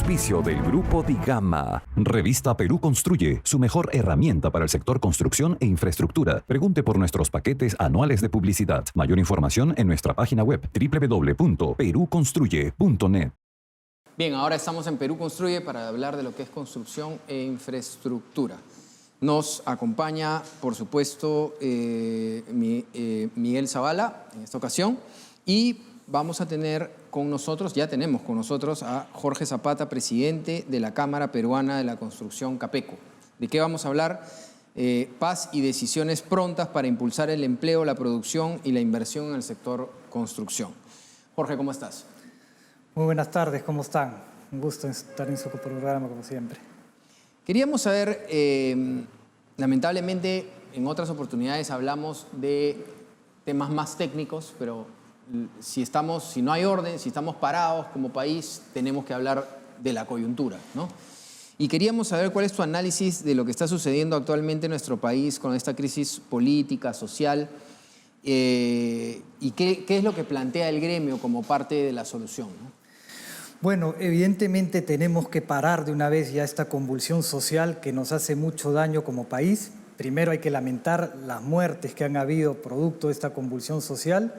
auspicio del Grupo Digama. Revista Perú Construye, su mejor herramienta para el sector construcción e infraestructura. Pregunte por nuestros paquetes anuales de publicidad. Mayor información en nuestra página web www.peruconstruye.net. Bien, ahora estamos en Perú Construye para hablar de lo que es construcción e infraestructura. Nos acompaña, por supuesto, Miguel Zavala en esta ocasión, y vamos a tener con nosotros, ya tenemos con nosotros a Jorge Zapata, presidente de la Cámara Peruana de la Construcción, CAPECO. ¿De qué vamos a hablar? Paz y decisiones prontas para impulsar el empleo, la producción y la inversión en el sector construcción. Jorge, ¿cómo estás? Muy buenas tardes, ¿cómo están? Un gusto estar en su programa, como siempre. Queríamos saber, lamentablemente, en otras oportunidades hablamos de temas más técnicos, pero si no hay orden, si estamos parados como país, tenemos que hablar de la coyuntura, ¿no? Y queríamos saber cuál es tu análisis de lo que está sucediendo actualmente en nuestro país con esta crisis política, social, y qué es lo que plantea el gremio como parte de la solución, ¿no? Bueno, evidentemente tenemos que parar de una vez ya esta convulsión social que nos hace mucho daño como país. Primero hay que lamentar las muertes que han habido producto de esta convulsión social.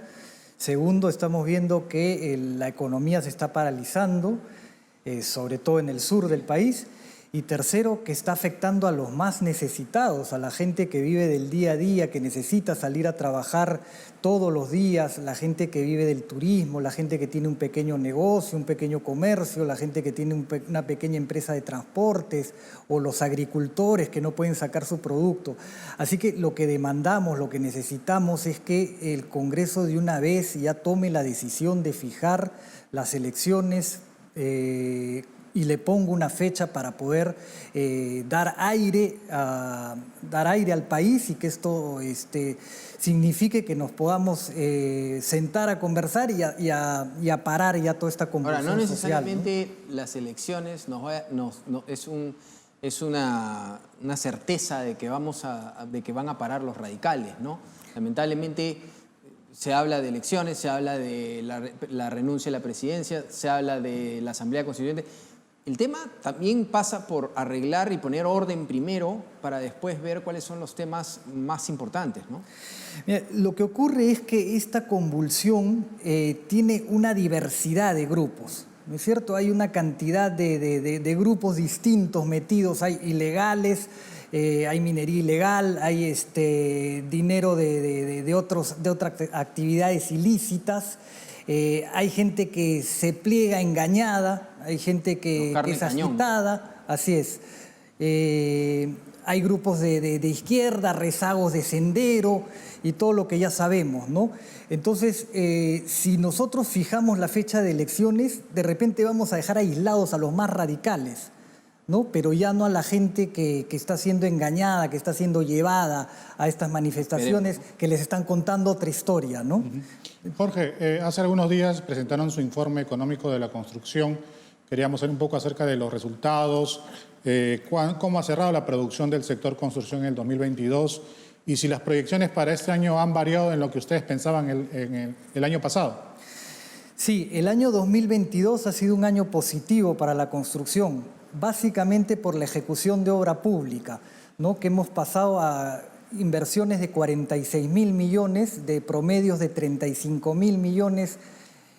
Segundo, estamos viendo que la economía se está paralizando, sobre todo en el sur del país. Y tercero, que está afectando a los más necesitados, a la gente que vive del día a día, que necesita salir a trabajar todos los días, la gente que vive del turismo, la gente que tiene un pequeño negocio, un pequeño comercio, la gente que tiene una pequeña empresa de transportes o los agricultores que no pueden sacar su producto. Así que lo que demandamos, lo que necesitamos es que el Congreso de una vez ya tome la decisión de fijar las elecciones y le pongo una fecha para poder dar aire al país y que esto signifique que nos podamos sentar a conversar y a parar ya toda esta convulsión social. Ahora, no necesariamente, ¿no? Las elecciones es una certeza de que van a parar los radicales, ¿no? Lamentablemente se habla de elecciones, se habla de la renuncia a la presidencia, se habla de la Asamblea Constituyente. El tema también pasa por arreglar y poner orden primero para después ver cuáles son los temas más importantes, ¿no? Mira, lo que ocurre es que esta convulsión tiene una diversidad de grupos, ¿no es cierto? Hay una cantidad de grupos distintos metidos, hay ilegales, hay minería ilegal, hay dinero de otras actividades ilícitas. Hay gente que se pliega engañada, hay gente que es agitada, así es. Hay grupos de izquierda, rezagos de Sendero y todo lo que ya sabemos, ¿no? Entonces, si nosotros fijamos la fecha de elecciones, de repente vamos a dejar aislados a los más radicales, ¿no? Pero ya no a la gente que está siendo engañada, que está siendo llevada a estas manifestaciones, que les están contando otra historia, ¿no? Jorge, hace algunos días presentaron su informe económico de la construcción. Queríamos saber un poco acerca de los resultados, cómo ha cerrado la producción del sector construcción en el 2022 y si las proyecciones para este año han variado en lo que ustedes pensaban en el año pasado. Sí, el año 2022 ha sido un año positivo para la construcción, básicamente por la ejecución de obra pública, ¿no? Que hemos pasado a inversiones de 46.000 millones, de promedios de 35.000 millones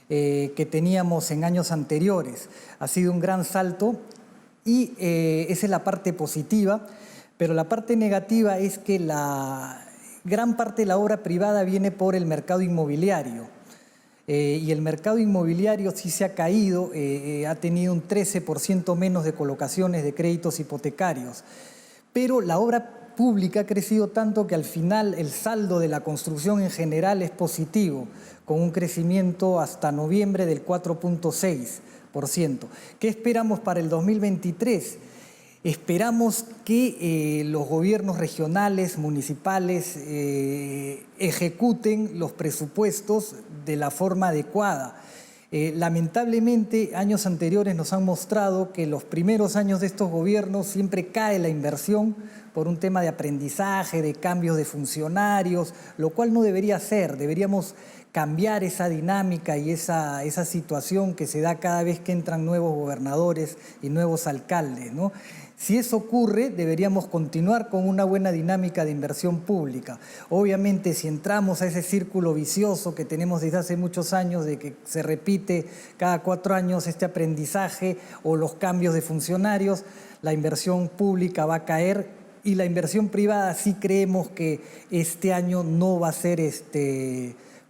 que teníamos en años anteriores. Ha sido un gran salto y esa es la parte positiva, pero la parte negativa es que la gran parte de la obra privada viene por el mercado inmobiliario. Y el mercado inmobiliario sí se ha caído, ha tenido un 13% menos de colocaciones de créditos hipotecarios. Pero la obra pública ha crecido tanto que al final el saldo de la construcción en general es positivo, con un crecimiento hasta noviembre del 4.6%. ¿Qué esperamos para el 2023? Esperamos que los gobiernos regionales, municipales, ejecuten los presupuestos de la forma adecuada. Lamentablemente, años anteriores nos han mostrado que los primeros años de estos gobiernos siempre cae la inversión por un tema de aprendizaje, de cambios de funcionarios, lo cual no debería ser. Deberíamos cambiar esa dinámica y esa situación que se da cada vez que entran nuevos gobernadores y nuevos alcaldes, ¿no? Si eso ocurre, deberíamos continuar con una buena dinámica de inversión pública. Obviamente, si entramos a ese círculo vicioso que tenemos desde hace muchos años, de que se repite cada 4 años este aprendizaje o los cambios de funcionarios, la inversión pública va a caer y la inversión privada sí creemos que este año no va a ser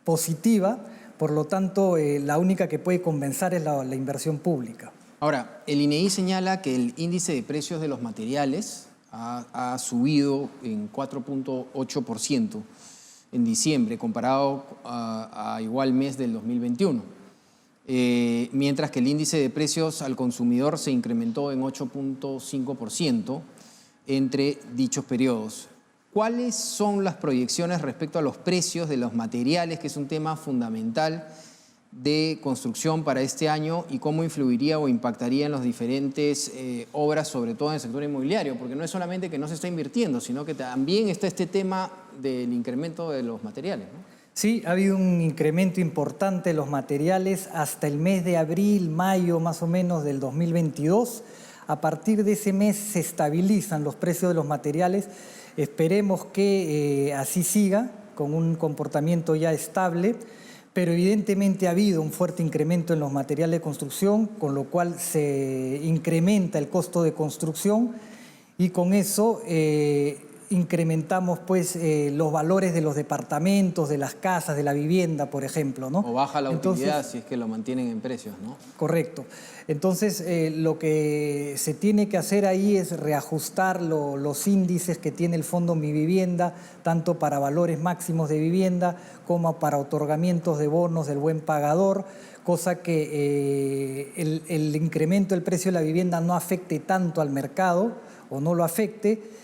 positiva. Por lo tanto, la única que puede compensar es la inversión pública. Ahora, el INEI señala que el índice de precios de los materiales ha subido en 4.8% en diciembre, comparado a igual mes del 2021, mientras que el índice de precios al consumidor se incrementó en 8.5% entre dichos periodos. ¿Cuáles son las proyecciones respecto a los precios de los materiales, que es un tema fundamental de construcción para este año, y cómo influiría o impactaría en las diferentes obras, sobre todo en el sector inmobiliario? Porque no es solamente que no se está invirtiendo, sino que también está este tema del incremento de los materiales, ¿no? Sí, ha habido un incremento importante de los materiales hasta el mes de abril, mayo más o menos del 2022. A partir de ese mes se estabilizan los precios de los materiales. Esperemos que así siga, con un comportamiento ya estable. Pero evidentemente ha habido un fuerte incremento en los materiales de construcción, con lo cual se incrementa el costo de construcción y con eso incrementamos pues, los valores de los departamentos, de las casas, de la vivienda, por ejemplo, ¿no? O baja la utilidad si es que lo mantienen en precios, ¿no? Correcto. Entonces, lo que se tiene que hacer ahí es reajustar los índices que tiene el Fondo Mi Vivienda, tanto para valores máximos de vivienda como para otorgamientos de bonos del buen pagador, cosa que el incremento del precio de la vivienda no afecte tanto al mercado o no lo afecte,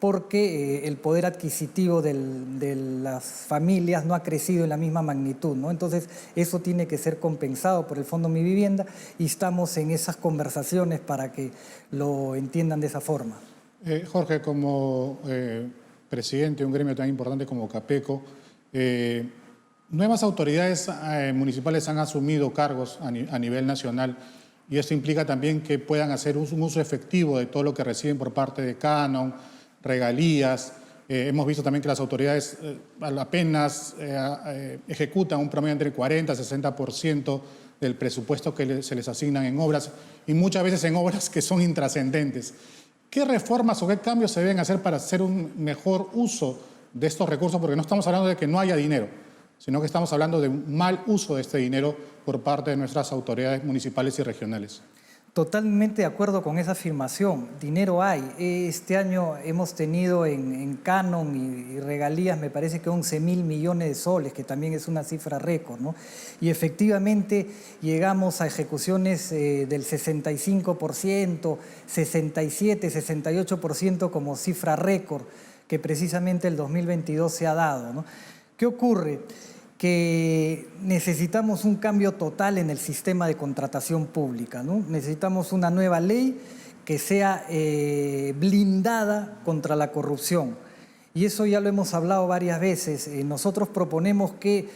porque el poder adquisitivo de las familias no ha crecido en la misma magnitud, ¿no? Entonces, eso tiene que ser compensado por el Fondo Mi Vivienda y estamos en esas conversaciones para que lo entiendan de esa forma. Jorge, como presidente de un gremio tan importante como Capeco, nuevas autoridades municipales han asumido cargos a nivel nacional, y esto implica también que puedan hacer un uso efectivo de todo lo que reciben por parte de Canon, regalías. Hemos visto también que las autoridades apenas ejecutan un promedio entre el 40 y 60% del presupuesto que se les asignan en obras, y muchas veces en obras que son intrascendentes. ¿Qué reformas o qué cambios se deben hacer para hacer un mejor uso de estos recursos? Porque no estamos hablando de que no haya dinero, sino que estamos hablando de un mal uso de este dinero por parte de nuestras autoridades municipales y regionales. Totalmente de acuerdo con esa afirmación. Dinero hay. Este año hemos tenido en canon y regalías, me parece que 11.000 millones de soles, que también es una cifra récord, ¿no? Y efectivamente llegamos a ejecuciones del 65%, 67%, 68% como cifra récord, que precisamente el 2022 se ha dado, ¿no? ¿Qué ocurre? Que necesitamos un cambio total en el sistema de contratación pública, ¿no? Necesitamos una nueva ley que sea blindada contra la corrupción. Y eso ya lo hemos hablado varias veces. Nosotros proponemos que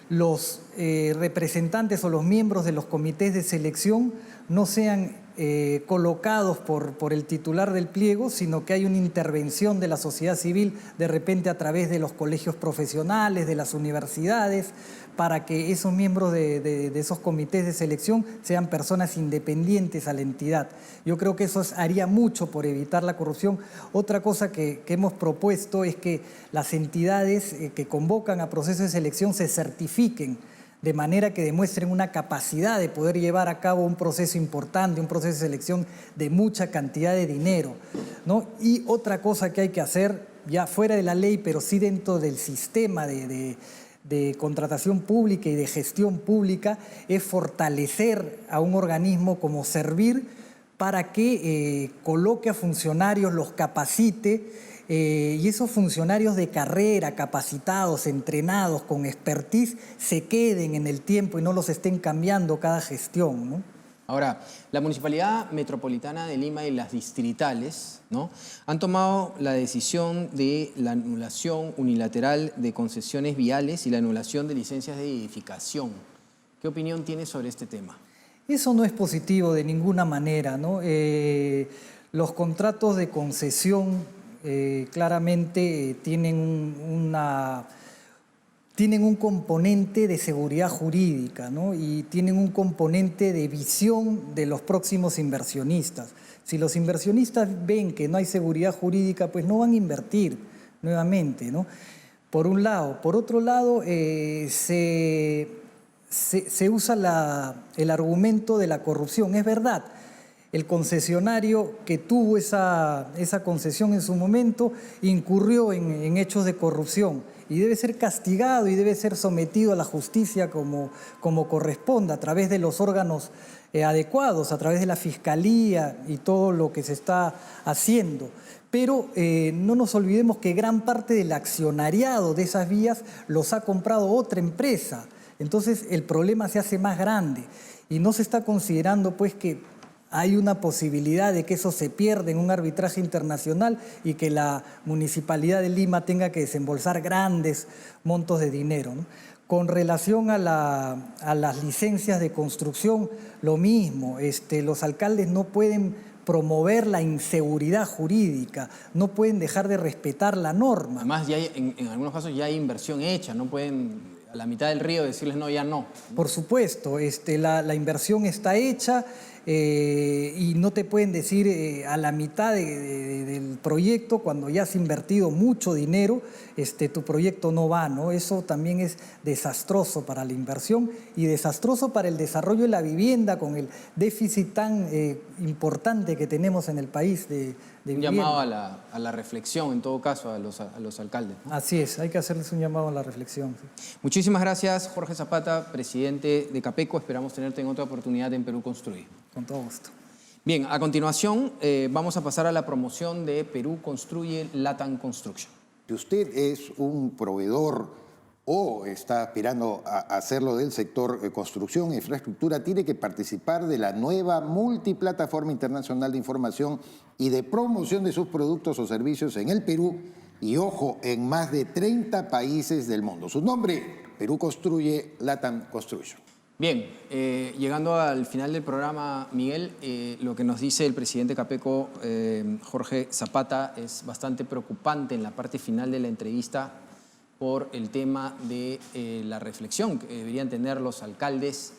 los representantes o los miembros de los comités de selección no sean colocados por el titular del pliego, sino que hay una intervención de la sociedad civil, de repente a través de los colegios profesionales, de las universidades, para que esos miembros de esos comités de selección sean personas independientes a la entidad. Yo creo que eso haría mucho por evitar la corrupción. Otra cosa que hemos propuesto es que las entidades que convocan a procesos de selección se certifiquen, de manera que demuestren una capacidad de poder llevar a cabo un proceso importante, un proceso de selección de mucha cantidad de dinero, ¿no? Y otra cosa que hay que hacer, ya fuera de la ley, pero sí dentro del sistema de contratación pública y de gestión pública, es fortalecer a un organismo como Servir para que coloque a funcionarios, los capacite, y esos funcionarios de carrera, capacitados, entrenados, con expertise, se queden en el tiempo y no los estén cambiando cada gestión, ¿no? Ahora, la Municipalidad Metropolitana de Lima y las distritales, ¿no?, han tomado la decisión de la anulación unilateral de concesiones viales y la anulación de licencias de edificación. ¿Qué opinión tienes sobre este tema? Eso no es positivo de ninguna manera, ¿no? Los contratos de concesión claramente tienen un componente de seguridad jurídica, ¿no? Y tienen un componente de visión de los próximos inversionistas. Si los inversionistas ven que no hay seguridad jurídica, pues no van a invertir nuevamente, ¿no? Por un lado. Por otro lado, se usa el argumento de la corrupción. Es verdad, el concesionario que tuvo esa concesión en su momento incurrió en hechos de corrupción y debe ser castigado y debe ser sometido a la justicia como corresponda, a través de los órganos adecuados, a través de la fiscalía y todo lo que se está haciendo. Pero no nos olvidemos que gran parte del accionariado de esas vías los ha comprado otra empresa. Entonces el problema se hace más grande y no se está considerando pues que hay una posibilidad de que eso se pierda en un arbitraje internacional y que la Municipalidad de Lima tenga que desembolsar grandes montos de dinero, ¿no? Con relación a las licencias de construcción, lo mismo. Los alcaldes no pueden promover la inseguridad jurídica, no pueden dejar de respetar la norma. Además, ya en algunos casos ya hay inversión hecha, no pueden a la mitad del río decirles no, ya no. Por supuesto, la inversión está hecha y no te pueden decir a la mitad del proyecto, cuando ya has invertido mucho dinero, tu proyecto no va, ¿no? Eso también es desastroso para la inversión y desastroso para el desarrollo de la vivienda con el déficit tan importante que tenemos en el país de vivienda. Un llamado a la reflexión, en todo caso, a los alcaldes, ¿no? Así es, hay que hacerles un llamado a la reflexión. Sí. Muchísimas gracias, Jorge Zapata, presidente de Capeco. Esperamos tenerte en otra oportunidad en Perú Construye. Con todo gusto. Bien, a continuación vamos a pasar a la promoción de Perú Construye Latam Construction. Si usted es un proveedor o está aspirando a hacerlo del sector construcción e infraestructura, tiene que participar de la nueva multiplataforma internacional de información y de promoción de sus productos o servicios en el Perú y, ojo, en más de 30 países del mundo. Su nombre, Perú Construye Latam Construction. Bien, llegando al final del programa, Miguel, lo que nos dice el presidente Capeco, Jorge Zapata, es bastante preocupante en la parte final de la entrevista por el tema de la reflexión que deberían tener los alcaldes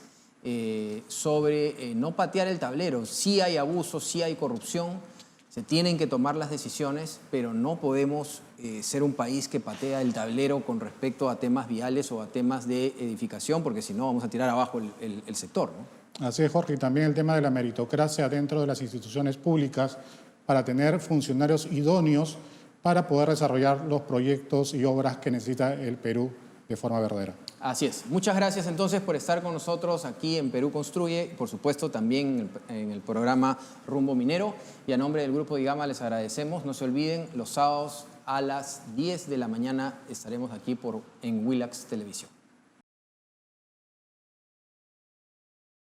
sobre no patear el tablero. Sí hay abuso, sí hay corrupción, se tienen que tomar las decisiones, pero no podemos ser un país que patea el tablero con respecto a temas viales o a temas de edificación, porque si no vamos a tirar abajo el sector, ¿no? Así es, Jorge, y también el tema de la meritocracia dentro de las instituciones públicas para tener funcionarios idóneos para poder desarrollar los proyectos y obras que necesita el Perú de forma verdadera. Así es. Muchas gracias entonces por estar con nosotros aquí en Perú Construye, por supuesto también en el programa Rumbo Minero. Y a nombre del Grupo Digama les agradecemos. No se olviden, los sábados a las 10 de la mañana estaremos aquí en Willax Televisión.